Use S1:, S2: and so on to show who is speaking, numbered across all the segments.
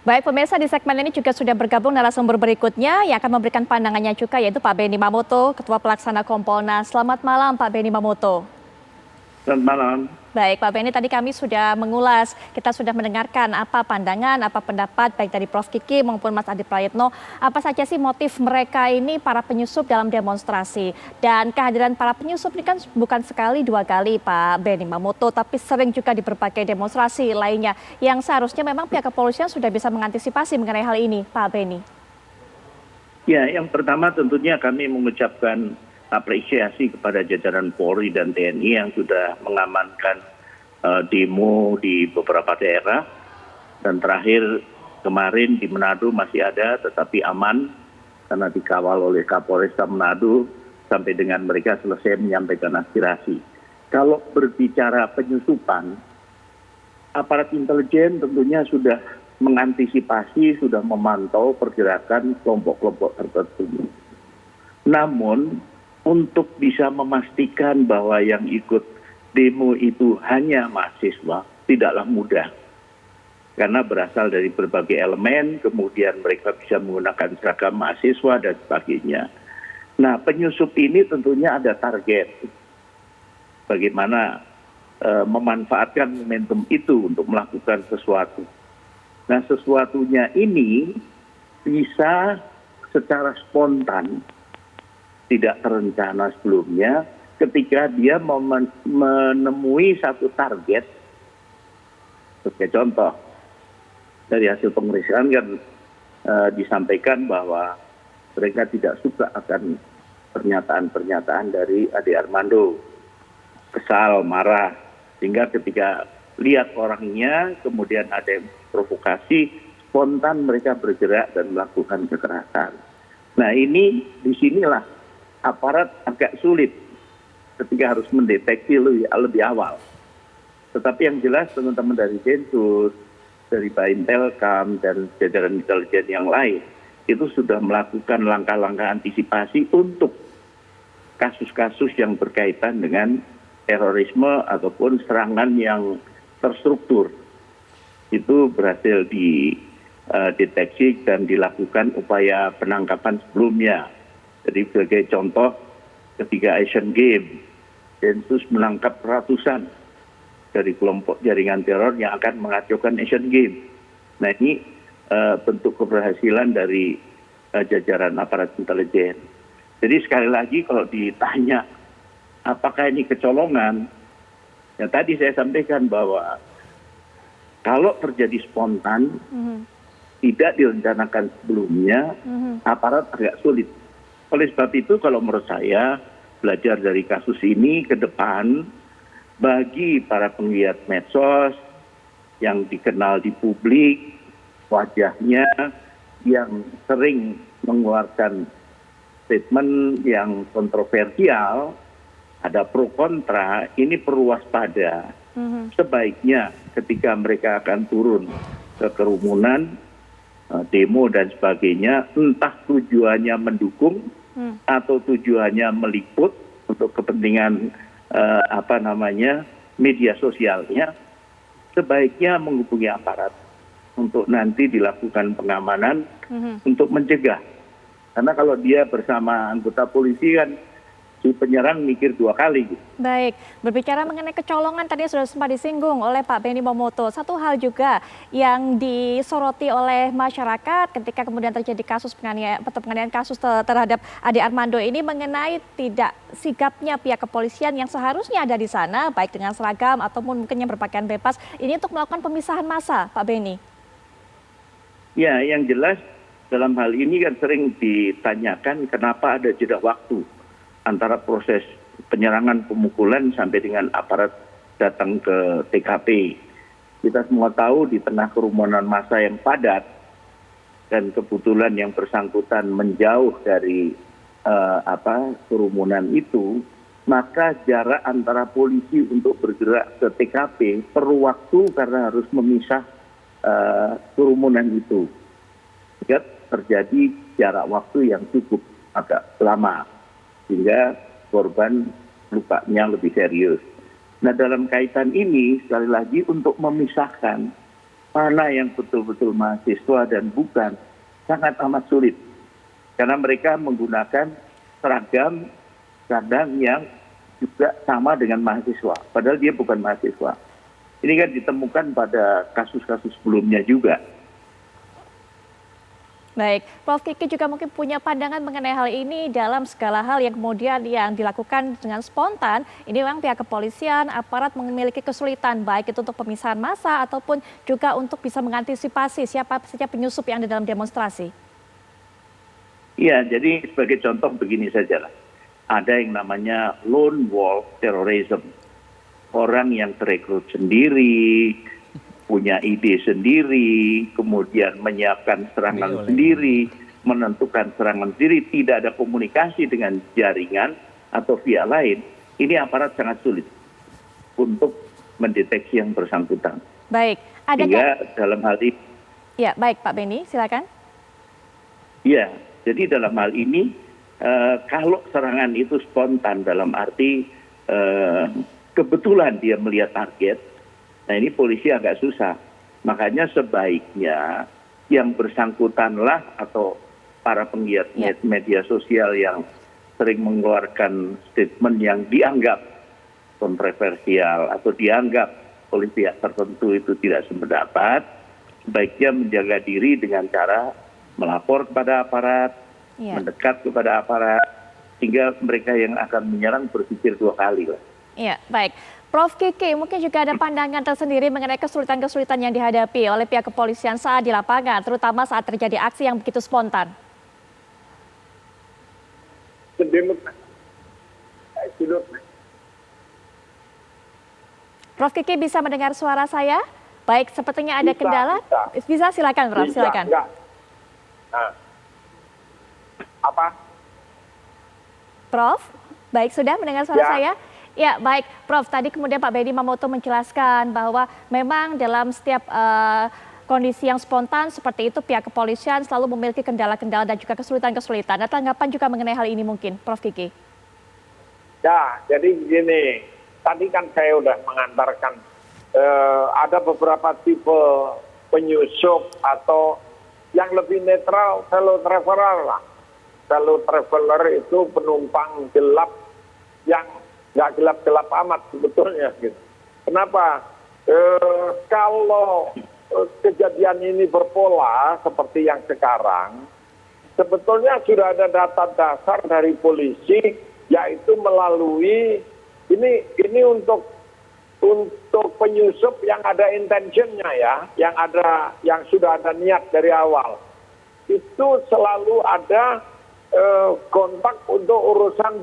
S1: Baik pemirsa, di segmen ini juga sudah bergabung narasumber berikutnya yang akan memberikan pandangannya juga, yaitu Pak Benny Mamoto, Ketua Pelaksana Kompolnas. Selamat malam Pak Benny Mamoto.
S2: Selamat malam.
S1: Baik Pak Benny, tadi kami sudah mengulas, kita sudah mendengarkan apa pandangan, apa pendapat baik dari Prof. Kiki maupun Mas Adi Prayitno. Apa saja sih motif mereka ini para penyusup dalam demonstrasi? Dan kehadiran para penyusup ini kan bukan sekali dua kali Pak Benny Mamoto, tapi sering juga di berbagai demonstrasi lainnya yang seharusnya memang pihak kepolisian sudah bisa mengantisipasi mengenai hal ini Pak Benny.
S2: Ya, yang pertama tentunya kami mengucapkan apresiasi kepada jajaran Polri dan TNI yang sudah mengamankan demo di beberapa daerah, dan terakhir kemarin di Manado masih ada tetapi aman karena dikawal oleh Kapolresta Manado sampai dengan mereka selesai menyampaikan aspirasi. Kalau berbicara penyusupan, aparat intelijen tentunya sudah mengantisipasi, sudah memantau pergerakan kelompok-kelompok tertentu. Namun untuk bisa memastikan bahwa yang ikut demo itu hanya mahasiswa tidaklah mudah. Karena berasal dari berbagai elemen, kemudian mereka bisa menggunakan seragam mahasiswa dan sebagainya. Nah, penyusup ini tentunya ada target. Bagaimana memanfaatkan momentum itu untuk melakukan sesuatu. Nah, sesuatunya ini bisa secara spontan, tidak terencana sebelumnya, ketika dia menemui satu target. Sebagai contoh, dari hasil pemeriksaan kan disampaikan bahwa mereka tidak suka akan pernyataan-pernyataan dari Ade Armando. Kesal, marah, sehingga ketika lihat orangnya, kemudian ada yang provokasi, spontan mereka bergerak dan melakukan kekerasan. Nah, ini disinilah aparat agak sulit ketika harus mendeteksi lebih awal. Tetapi yang jelas teman-teman dari Densus, dari Baintelkam, dan jajaran intelijen yang lain, itu sudah melakukan langkah-langkah antisipasi untuk kasus-kasus yang berkaitan dengan terorisme ataupun serangan yang terstruktur. Itu berhasil dideteksi dan dilakukan upaya penangkapan sebelumnya. Jadi sebagai contoh, ketika Asian Games, Densus menangkap ratusan dari kelompok jaringan teror yang akan mengacaukan Asian Games. Nah, ini bentuk keberhasilan dari jajaran aparat intelijen. Jadi sekali lagi kalau ditanya apakah ini kecolongan, ya tadi saya sampaikan bahwa kalau terjadi spontan, tidak direncanakan sebelumnya, aparat agak sulit. Oleh sebab itu kalau menurut saya belajar dari kasus ini ke depan, bagi para penggiat medsos yang dikenal di publik, wajahnya yang sering mengeluarkan statement yang kontroversial, ada pro kontra, ini perlu waspada. Sebaiknya ketika mereka akan turun ke kerumunan, demo dan sebagainya, entah tujuannya mendukung atau tujuannya meliput untuk kepentingan media sosialnya, sebaiknya menghubungi aparat untuk nanti dilakukan pengamanan untuk mencegah. Karena kalau dia bersama anggota polisi kan si penyerang mikir dua kali.
S1: Baik, berbicara mengenai kecolongan tadi sudah sempat disinggung oleh Pak Benny Mamoto. Satu hal juga yang disoroti oleh masyarakat ketika kemudian terjadi kasus penganiayaan kasus terhadap Ade Armando ini mengenai tidak sigapnya pihak kepolisian yang seharusnya ada di sana, baik dengan seragam ataupun mungkin yang berpakaian bebas, ini untuk melakukan pemisahan massa, Pak Benny.
S2: Ya, yang jelas dalam hal ini kan sering ditanyakan kenapa ada jeda waktu antara proses penyerangan, pemukulan sampai dengan aparat datang ke TKP. Kita semua tahu di tengah kerumunan massa yang padat dan kebetulan yang bersangkutan menjauh dari kerumunan itu, maka jarak antara polisi untuk bergerak ke TKP perlu waktu karena harus memisah kerumunan itu. Sehingga terjadi jarak waktu yang cukup agak lama, sehingga korban lukanya lebih serius. Nah, dalam kaitan ini sekali lagi untuk memisahkan mana yang betul-betul mahasiswa dan bukan sangat amat sulit. Karena mereka menggunakan seragam kadang yang juga sama dengan mahasiswa, padahal dia bukan mahasiswa. Ini kan ditemukan pada kasus-kasus sebelumnya juga.
S1: Baik, Prof. Kiki juga mungkin punya pandangan mengenai hal ini dalam segala hal yang kemudian yang dilakukan dengan spontan. Ini memang pihak kepolisian, aparat memiliki kesulitan baik itu untuk pemisahan massa ataupun juga untuk bisa mengantisipasi siapa saja penyusup yang ada dalam demonstrasi.
S2: Iya, jadi sebagai contoh begini saja lah. Ada yang namanya lone wolf terrorism. Orang yang terekrut sendiri, punya ide sendiri, kemudian menyiapkan serangan sendiri, menentukan serangan sendiri, tidak ada komunikasi dengan jaringan atau pihak lain. Ini aparat sangat sulit untuk mendeteksi yang bersangkutan.
S1: Baik,
S2: sehingga dalam hal ini.
S1: Ya, baik Pak Beni, silakan.
S2: Ya, jadi dalam hal ini kalau serangan itu spontan dalam arti kebetulan dia melihat target, nah ini polisi agak susah. Makanya sebaiknya yang bersangkutanlah atau para penggiat media sosial yang sering mengeluarkan statement yang dianggap kontroversial atau dianggap oleh pihak tertentu itu tidak sependapat, sebaiknya menjaga diri dengan cara melapor kepada aparat, mendekat kepada aparat, sehingga mereka yang akan menyerang berpikir 2 kali lah.
S1: Iya, baik. Prof. Kiki, mungkin juga ada pandangan tersendiri mengenai kesulitan-kesulitan yang dihadapi oleh pihak kepolisian saat di lapangan, terutama saat terjadi aksi yang begitu spontan. Prof. Kiki bisa mendengar suara saya? Baik, sepertinya ada kendala. Bisa, silakan Prof, silakan.
S3: Nah, apa?
S1: Prof, baik sudah mendengar suara saya? Ya, baik. Prof, tadi kemudian Pak Beni Mamoto menjelaskan bahwa memang dalam setiap kondisi yang spontan seperti itu pihak kepolisian selalu memiliki kendala-kendala dan juga kesulitan-kesulitan. Ada tanggapan juga mengenai hal ini mungkin, Prof. Kiki?
S3: Ya, jadi gini, tadi kan saya sudah mengantarkan ada beberapa tipe penyusup atau yang lebih netral, fellow traveler lah. Fellow traveler itu penumpang gelap yang nggak gelap-gelap amat sebetulnya. Gitu. Kenapa? Kalau kejadian ini berpola seperti yang sekarang, sebetulnya sudah ada data dasar dari polisi, yaitu melalui ini untuk penyusup yang ada intentionnya ya, yang sudah ada niat dari awal. Itu selalu ada kontak untuk urusan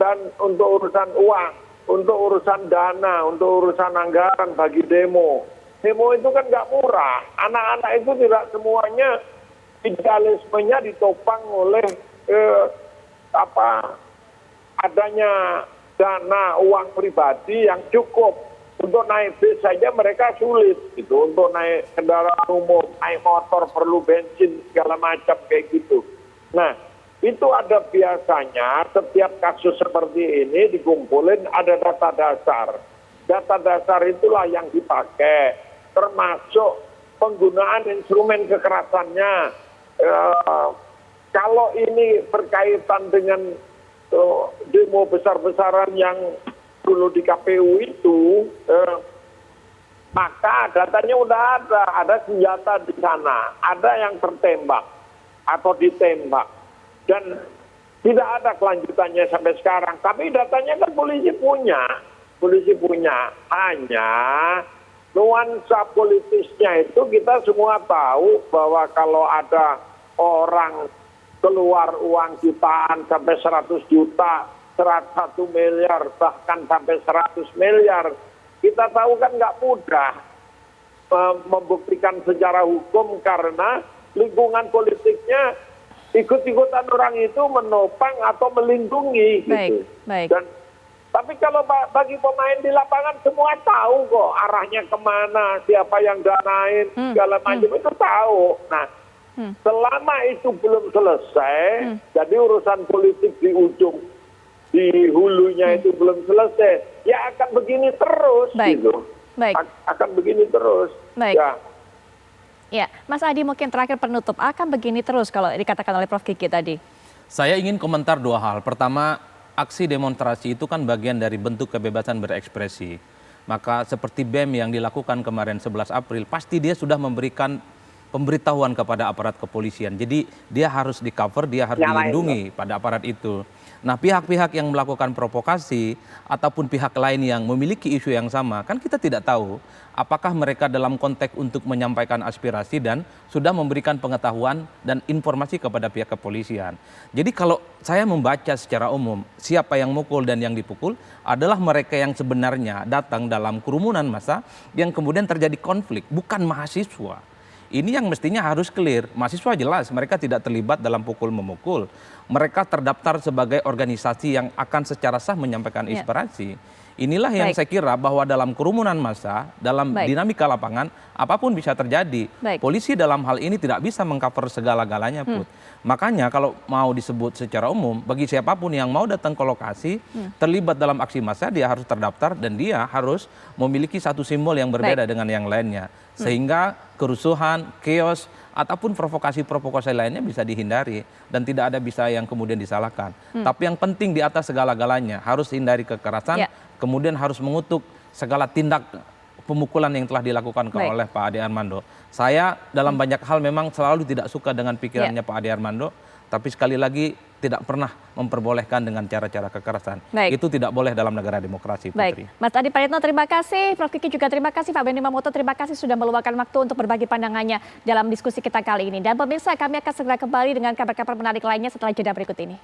S3: uang, untuk urusan dana, untuk urusan anggaran bagi demo. Demo itu kan nggak murah. Anak-anak itu tidak semuanya idealismenya ditopang oleh adanya dana uang pribadi yang cukup. Untuk naik bis saja mereka sulit, gitu. Untuk naik kendaraan umum, naik motor perlu bensin segala macam kayak gitu. Nah, itu ada biasanya setiap kasus seperti ini dikumpulin ada data dasar. Data dasar itulah yang dipakai, termasuk penggunaan instrumen kekerasannya. Kalau ini berkaitan dengan demo besar-besaran yang dulu di KPU itu, maka datanya udah ada senjata di sana, ada yang tertembak atau ditembak. Dan tidak ada kelanjutannya sampai sekarang. Tapi datanya kan polisi punya. Hanya nuansa politisnya itu kita semua tahu bahwa kalau ada orang keluar uang jutaan sampai 100 juta, 1 miliar, bahkan sampai 100 miliar, kita tahu kan nggak mudah membuktikan secara hukum karena lingkungan politiknya ikut-ikutan orang itu menopang atau melindungi. Gitu.
S1: Baik.
S3: Tapi kalau bagi pemain di lapangan semua tahu kok arahnya kemana, siapa yang danain, segala macam itu tahu. Nah, selama itu belum selesai, jadi urusan politik di ujung, di hulunya itu belum selesai, ya akan begini terus.
S1: Baik.
S3: Gitu. Baik. Akan begini terus.
S1: Baik.
S3: Ya.
S1: Ya, Mas Adi mungkin terakhir penutup, akan begini terus kalau dikatakan oleh Prof. Kiki tadi?
S4: Saya ingin komentar dua hal. Pertama, aksi demonstrasi itu kan bagian dari bentuk kebebasan berekspresi. Maka seperti BEM yang dilakukan kemarin 11 April, pasti dia sudah memberikan pemberitahuan kepada aparat kepolisian. Jadi dia harus di-cover, dia harus dilindungi pada aparat itu. Nah, pihak-pihak yang melakukan provokasi ataupun pihak lain yang memiliki isu yang sama, kan kita tidak tahu apakah mereka dalam konteks untuk menyampaikan aspirasi dan sudah memberikan pengetahuan dan informasi kepada pihak kepolisian. Jadi kalau saya membaca secara umum, siapa yang mukul dan yang dipukul adalah mereka yang sebenarnya datang dalam kerumunan massa yang kemudian terjadi konflik, bukan mahasiswa. Ini yang mestinya harus clear. Mahasiswa jelas mereka tidak terlibat dalam pukul-memukul. Mereka terdaftar sebagai organisasi yang akan secara sah menyampaikan inspirasi. Inilah yang saya kira bahwa dalam kerumunan massa, dalam dinamika lapangan, apapun bisa terjadi. Polisi dalam hal ini tidak bisa mengcover segala-galanya, Put. Makanya kalau mau disebut secara umum, bagi siapapun yang mau datang ke lokasi, terlibat dalam aksi massa, dia harus terdaftar dan dia harus memiliki satu simbol yang berbeda dengan yang lainnya. Sehingga kerusuhan, chaos, ataupun provokasi-provokasi lainnya bisa dihindari dan tidak ada bisa yang kemudian disalahkan. Tapi yang penting di atas segala-galanya harus hindari kekerasan, kemudian harus mengutuk segala tindak pemukulan yang telah dilakukan oleh Pak Ade Armando. Saya dalam banyak hal memang selalu tidak suka dengan pikirannya Pak Ade Armando, tapi sekali lagi tidak pernah memperbolehkan dengan cara-cara kekerasan. Itu tidak boleh dalam negara demokrasi, Putri.
S1: Mas Adi Prayitno terima kasih, Prof. Kiki juga terima kasih, Pak Benny Mamoto terima kasih sudah meluangkan waktu untuk berbagi pandangannya dalam diskusi kita kali ini. Dan pemirsa, kami akan segera kembali dengan kabar-kabar menarik lainnya setelah jeda berikut ini.